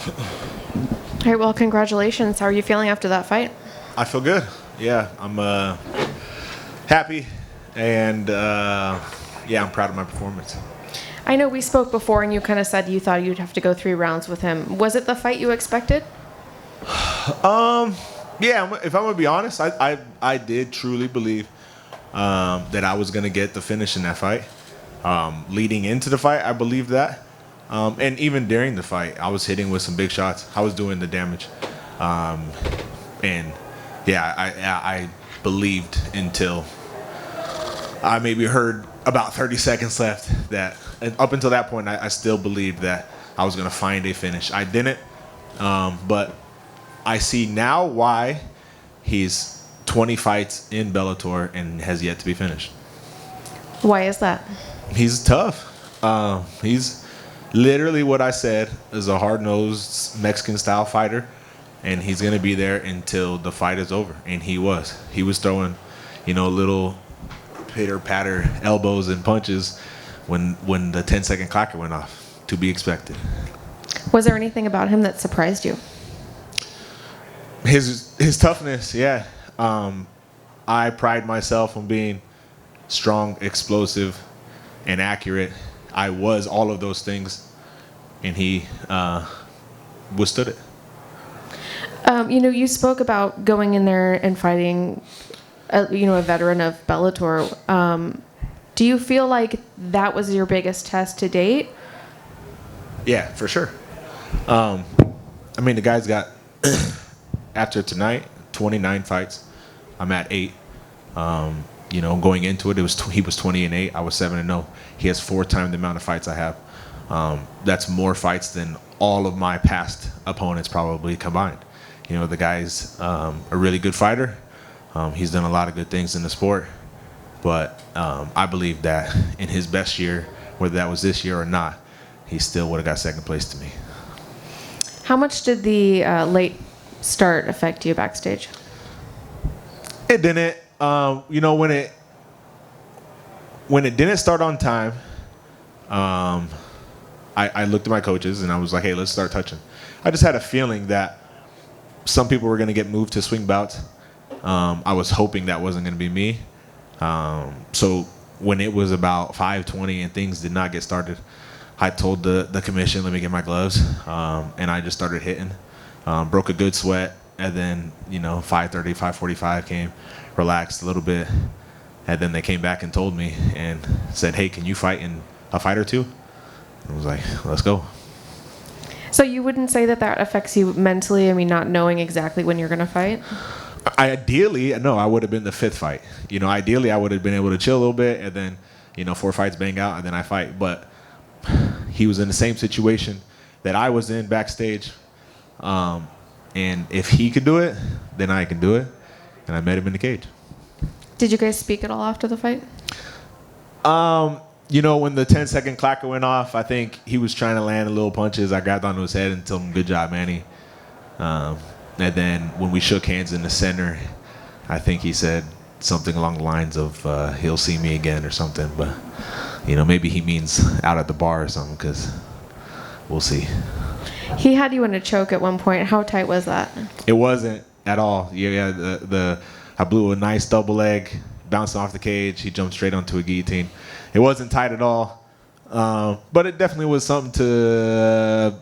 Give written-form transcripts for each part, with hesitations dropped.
All right, well, congratulations. How are you feeling after that fight? I feel good. Yeah, I'm happy, and yeah, I'm proud of my performance. I know we spoke before and you kind of said you thought you'd have to go 3 rounds with him. Was it the fight you expected? Yeah, if I'm gonna be honest, I did truly believe that I was gonna get the finish in that fight. Leading into the fight, I believed that, and even during the fight, I was hitting with some big shots. I was doing the damage, and yeah, I believed until I maybe heard about 30 seconds left that, and up until that point, I still believed that I was gonna find a finish. I didn't, but I see now why he's 20 fights in Bellator and has yet to be finished. Why is that? He's tough. He's literally what I said is a hard-nosed Mexican-style fighter, and he's going to be there until the fight is over. And he was. He was throwing, little pitter-patter elbows and punches when the 10-second clock went off. To be expected. Was there anything about him that surprised you? His toughness, yeah. I pride myself on being strong, explosive, and accurate. I was all of those things, and he withstood it. You spoke about going in there and fighting, a veteran of Bellator. Do you feel like that was your biggest test to date? Yeah, for sure. The guy's got, after tonight, 29 fights. I'm at 8. Going into it, he was 20-8. I was 7-0. He has 4 times the amount of fights I have. That's more fights than all of my past opponents probably combined. The guy's a really good fighter. He's done a lot of good things in the sport, but I believe that in his best year, whether that was this year or not, he still would have got second place to me. How much did the late start affect you backstage? It didn't. When it didn't start on time, I looked at my coaches and I was like, hey, let's start touching. I just had a feeling that some people were going to get moved to swing bouts. I was hoping that wasn't going to be me. So when it was about 5:20 and things did not get started, I told the commission, let me get my gloves, and I just started hitting. Broke a good sweat, and then 5:30, 5:45 came, relaxed a little bit, and then they came back and told me and said, hey, can you fight in a fight or two? And I was like, let's go. So you wouldn't say that affects you mentally? Not knowing exactly when you're going to fight? Ideally, no, I would have been the 5th fight. Ideally, I would have been able to chill a little bit, and then 4 fights bang out, and then I fight. But he was in the same situation that I was in backstage. And if he could do it, then I can do it. And I met him in the cage. Did you guys speak at all after the fight? When the 10-second clock went off, I think he was trying to land a little punches. I grabbed onto his head and told him, good job, Manny. And then when we shook hands in the center, I think he said something along the lines of, he'll see me again or something. But, maybe he means out at the bar or something, because we'll see. He had you in a choke at one point. How tight was that? It wasn't at all. Yeah, I blew a nice double leg, bouncing off the cage. He jumped straight onto a guillotine. It wasn't tight at all, but it definitely was something to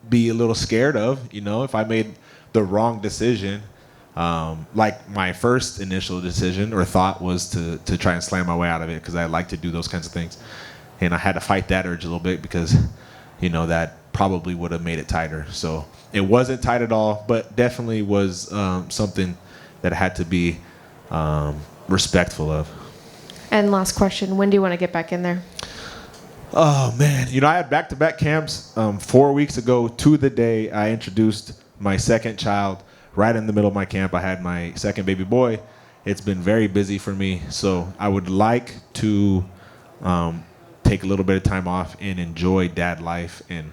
be a little scared of. If I made the wrong decision, like my first initial decision or thought was to try and slam my way out of it, because I like to do those kinds of things, and I had to fight that urge a little bit because that probably would have made it tighter. So it wasn't tight at all, but definitely was something that I had to be respectful of. And last question, when do you want to get back in there? Oh, man. I had back-to-back camps 4 weeks ago to the day I introduced my second child. Right in the middle of my camp, I had my second baby boy. It's been very busy for me, so I would like to take a little bit of time off and enjoy dad life and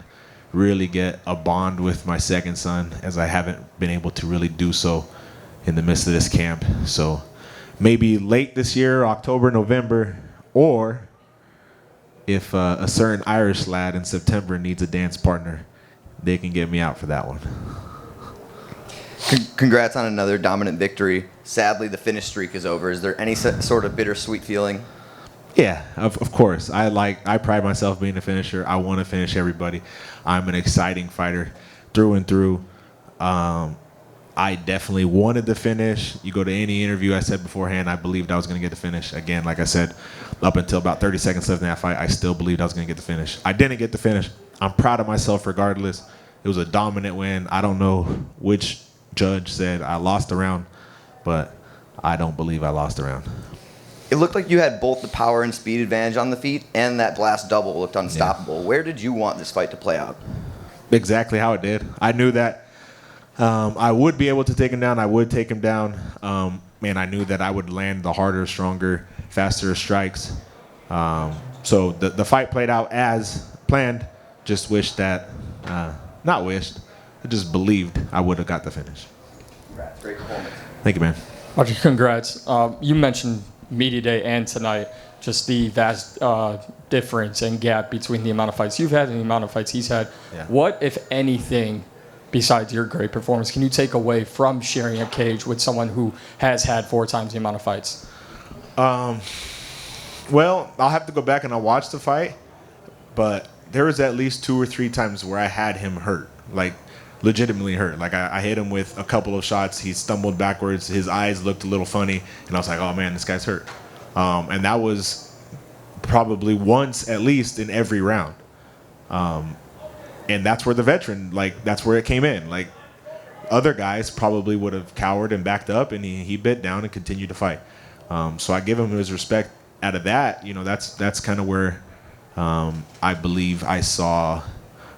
really get a bond with my second son, as I haven't been able to really do so in the midst of this camp. So maybe late this year, October, November, or if a certain Irish lad in September needs a dance partner, they can get me out for that one. Congrats on another dominant victory. Sadly, the finish streak is over. Is there any sort of bittersweet feeling? Yeah, of course. I pride myself being a finisher. I want to finish everybody. I'm an exciting fighter through and through. I definitely wanted the finish. You go to any interview, I said beforehand, I believed I was going to get the finish. Again, like I said, up until about 30 seconds left in that fight, I still believed I was going to get the finish. I didn't get the finish. I'm proud of myself regardless. It was a dominant win. I don't know which judge said I lost the round, but I don't believe I lost the round. It looked like you had both the power and speed advantage on the feet, and that blast double looked unstoppable. Yeah. Where did you want this fight to play out? Exactly how it did. I knew that I would be able to take him down. I would take him down. And I knew that I would land the harder, stronger, faster strikes. So the fight played out as planned. Just wished that, not wished, I just believed I would have got the finish. Congrats. Great performance. Thank you, man. Archie, congrats. You mentioned media day and tonight, just the vast difference and gap between the amount of fights you've had and the amount of fights he's had. Yeah. What, if anything, besides your great performance, can you take away from sharing a cage with someone who has had 4 times the amount of fights? Well, I'll have to go back and I'll watch the fight, but there was at least 2 or 3 times where I had him hurt, like legitimately hurt. Like I hit him with a couple of shots. He stumbled backwards. His eyes looked a little funny, and I was like, oh man, this guy's hurt. And that was probably once at least in every round. And that's where the veteran, that's where it came in. Like, other guys probably would have cowered and backed up, and he bit down and continued to fight. So I give him his respect out of that. That's kind of where I believe I saw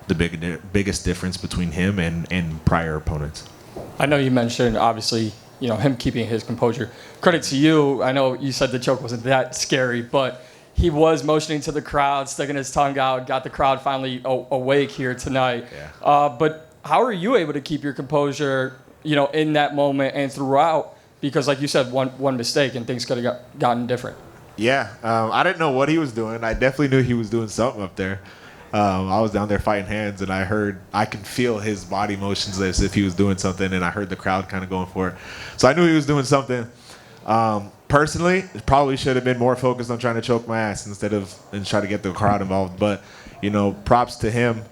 the biggest difference between him and prior opponents. I know you mentioned, obviously, him keeping his composure. Credit to you. I know you said the choke wasn't that scary, but he was motioning to the crowd, sticking his tongue out, got the crowd finally awake here tonight. Yeah. But how are you able to keep your composure, in that moment and throughout? Because like you said, one mistake and things could have gotten different. Yeah. I didn't know what he was doing. I definitely knew he was doing something up there. I was down there fighting hands, and I could feel his body motions as if he was doing something, and I heard the crowd kind of going for it. So I knew he was doing something. Personally, probably should have been more focused on trying to choke my ass and try to get the crowd involved. But, props to him.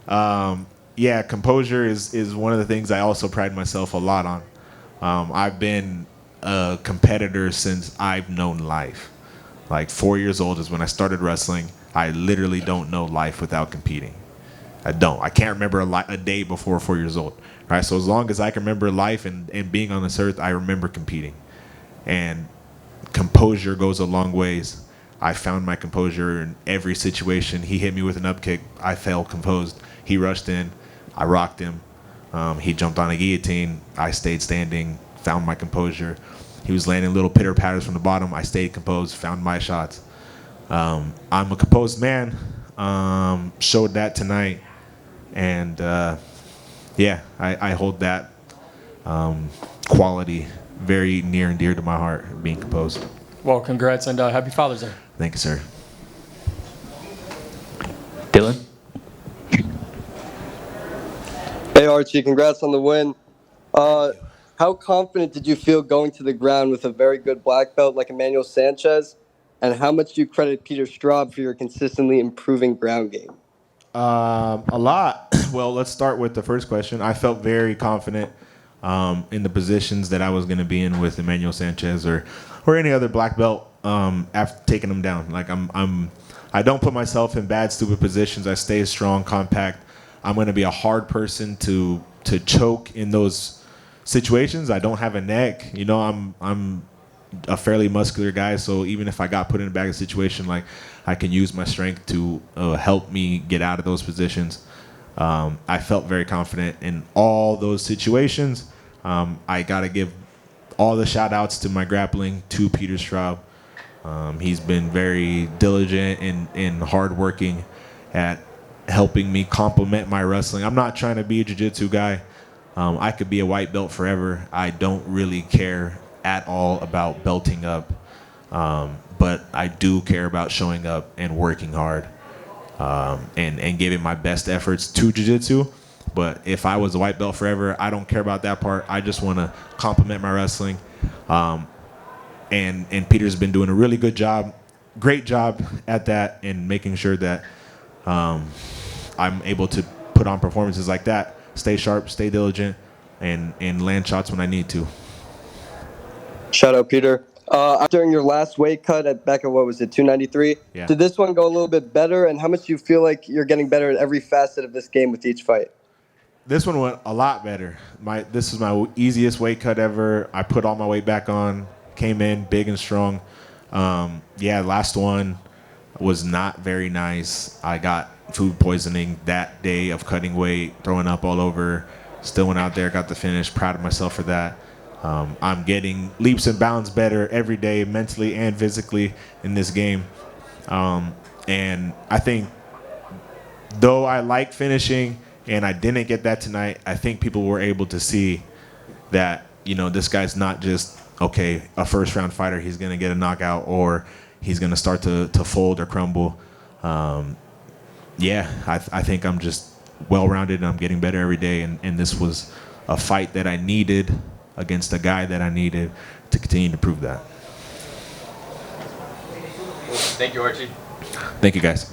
Composure is one of the things I also pride myself a lot on. I've been a competitor since I've known life. Like 4 years old is when I started wrestling. I literally don't know life without competing. I don't. I can't remember a day before 4 years old. Right? So as long as I can remember life and being on this earth, I remember competing. And composure goes a long ways. I found my composure in every situation. He hit me with an up kick. I felt composed. He rushed in. I rocked him. He jumped on a guillotine. I stayed standing, found my composure. He was landing little pitter patters from the bottom. I stayed composed, found my shots. I'm a composed man. Showed that tonight. And I hold that quality very near and dear to my heart, being composed. Well, congrats and happy Father's Day. Thank you, sir. Dylan? Hey, Archie, congrats on the win. How confident did you feel going to the ground with a very good black belt like Emmanuel Sanchez? And how much do you credit Peter Straub for your consistently improving ground game? A lot. Well, let's start with the first question. I felt very confident in the positions that I was going to be in with Emmanuel Sanchez or any other black belt after taking him down. Like I don't put myself in bad, stupid positions. I stay strong, compact. I'm going to be a hard person to choke in those situations. I don't have a neck. I'm a fairly muscular guy, so even if I got put in a bad situation, like I can use my strength to help me get out of those positions. I felt very confident in all those situations. I got to give all the shout outs to my grappling to Peter Straub. He's been very diligent and hardworking at helping me complement my wrestling. I'm not trying to be a jiu-jitsu guy. I could be a white belt forever. I don't really care at all about belting up. But I do care about showing up and working hard and giving my best efforts to jiu-jitsu. But if I was a white belt forever, I don't care about that part. I just want to complement my wrestling. And Peter's been doing a really good job, great job at that, and making sure that I'm able to put on performances like that, stay sharp, stay diligent, and land shots when I need to. Shout out, Peter. During your last weight cut back at, what was it, 293? Yeah. Did this one go a little bit better? And how much do you feel like you're getting better at every facet of this game with each fight? This one went a lot better. This is my easiest weight cut ever. I put all my weight back on, came in big and strong. Last one was not very nice. I got food poisoning that day of cutting weight, throwing up all over. Still went out there, got the finish. Proud of myself for that. I'm getting leaps and bounds better every day, mentally and physically in this game. And I think, though I like finishing, and I didn't get that tonight, I think people were able to see that, this guy's not just, okay, a first-round fighter, he's going to get a knockout, or he's going to start to fold or crumble. I think I'm just well-rounded, and I'm getting better every day, and this was a fight that I needed against a guy that I needed to continue to prove that. Thank you, Archie. Thank you, guys.